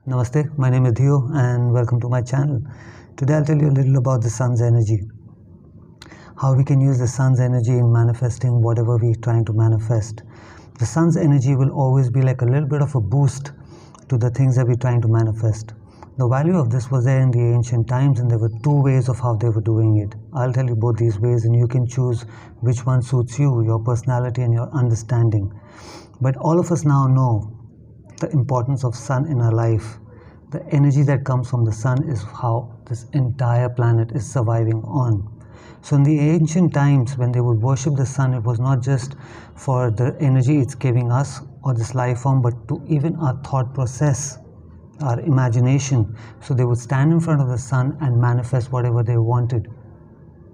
Namaste, my name is Dhieyo and welcome to my channel. Today I'll tell you a little about the sun's energy. How we can use the sun's energy in manifesting whatever we're trying to manifest. The sun's energy will always be like a little bit of a boost to the things that we're trying to manifest. The value of this was there in the ancient times, and there were two ways of how they were doing it. I'll tell you both these ways and you can choose which one suits you, your personality and your understanding. But all of us now know the importance of sun in our life. The energy that comes from the sun is how this entire planet is surviving on. So in the ancient times, when they would worship the sun, it was not just for the energy it's giving us or this life form, but to even our thought process, our imagination. So they would stand in front of the sun and manifest whatever they wanted.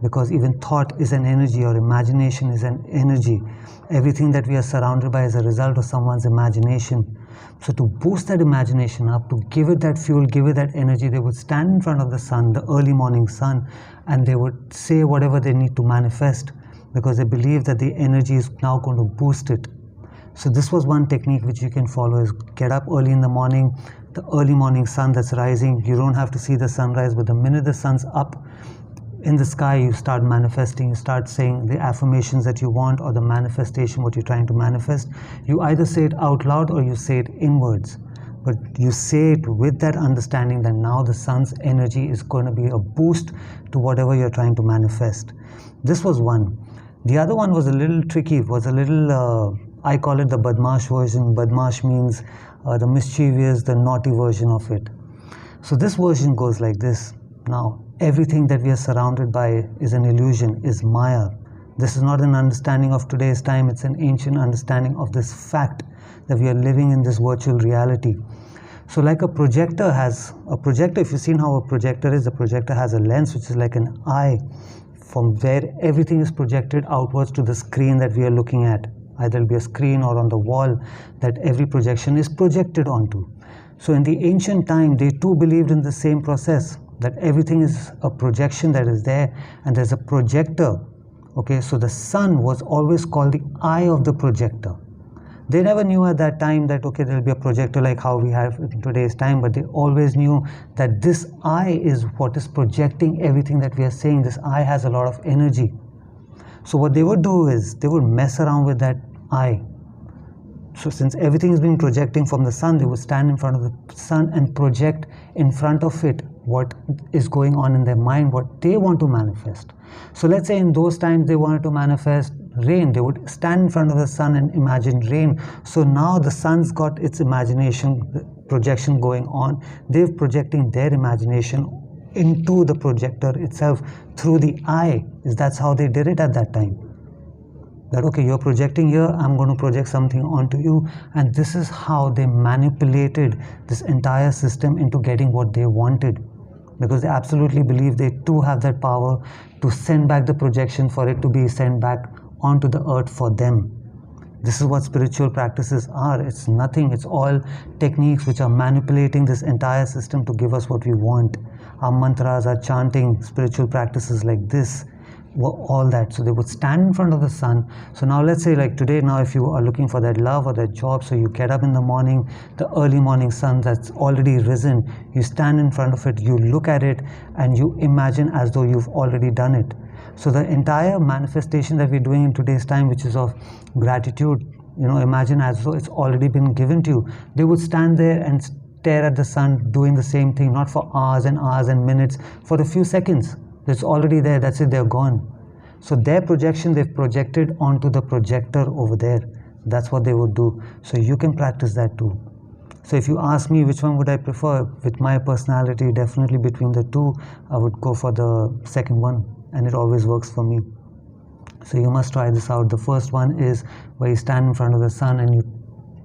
Because even thought is an energy, or imagination is an energy. Everything that we are surrounded by is a result of someone's imagination. So to boost that imagination up, to give it that fuel, give it that energy, they would stand in front of the sun, the early morning sun, and they would say whatever they need to manifest, because they believe that the energy is now going to boost it. So this was one technique which you can follow, is get up early in the morning, the early morning sun that's rising. You don't have to see the sunrise, but the minute the sun's up in the sky, you start manifesting, you start saying the affirmations that you want, or the manifestation, what you're trying to manifest. You either say it out loud or you say it inwards, but you say it with that understanding that now the sun's energy is going to be a boost to whatever you're trying to manifest. This was one. The other one was a little tricky, was a little, I call it the Badmash version. Badmash means the mischievous, the naughty version of it. So this version goes like this. Now, everything that we are surrounded by is an illusion, is Maya. This is not an understanding of today's time, it's an ancient understanding of this fact that we are living in this virtual reality. So like a projector has, if you've seen how a projector is, the projector has a lens which is like an eye from where everything is projected outwards to the screen that we are looking at. Either it'll be a screen or on the wall that every projection is projected onto. So in the ancient time, they too believed in the same process, that everything is a projection that is there, and there's a projector. Okay, so the sun was always called the eye of the projector. They never knew at that time that, okay, there'll be a projector like how we have in today's time, but they always knew that this eye is what is projecting everything that we are saying. This eye has a lot of energy. So what they would do is, they would mess around with that eye. So since everything is being projecting from the sun, they would stand in front of the sun and project in front of it what is going on in their mind, what they want to manifest. So let's say in those times they wanted to manifest rain, they would stand in front of the sun and imagine rain. So now the sun's got its imagination, projection going on. They're projecting their imagination into the projector itself through the eye. That's how they did it at that time. That, okay, you're projecting here, I'm going to project something onto you. And this is how they manipulated this entire system into getting what they wanted. Because they absolutely believe they too have that power to send back the projection, for it to be sent back onto the earth for them. This is what spiritual practices are. It's nothing, it's all techniques which are manipulating this entire system to give us what we want. Our mantras, our chanting, spiritual practices like this, all that. So they would stand in front of the sun. So now let's say like today, now if you are looking for that love or that job, so you get up in the morning, the early morning sun that's already risen, you stand in front of it, you look at it and you imagine as though you've already done it. So the entire manifestation that we're doing in today's time, which is of gratitude, imagine as though it's already been given to you. They would stand there and stare at the sun doing the same thing, not for hours and hours and minutes, for a few seconds. It's already there, that's it, they're gone. So their projection, they've projected onto the projector over there. That's what they would do. So you can practice that too. So if you ask me which one would I prefer, with my personality, definitely between the two, I would go for the second one, and it always works for me. So you must try this out. The first one is where you stand in front of the sun and you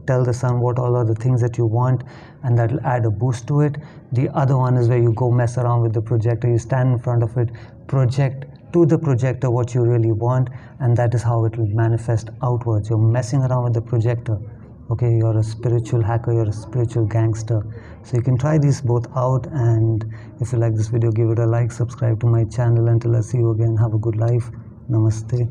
tell the sun what all are the things that you want, and that will add a boost to it. The other one is where you go mess around with the projector. You stand in front of it, project to the projector what you really want, and that is how it will manifest outwards. You're messing around with the projector. Okay, you're a spiritual hacker, you're a spiritual gangster. So you can try these both out, and if you like this video, give it a like, subscribe to my channel. Until I see you again, have a good life. Namaste.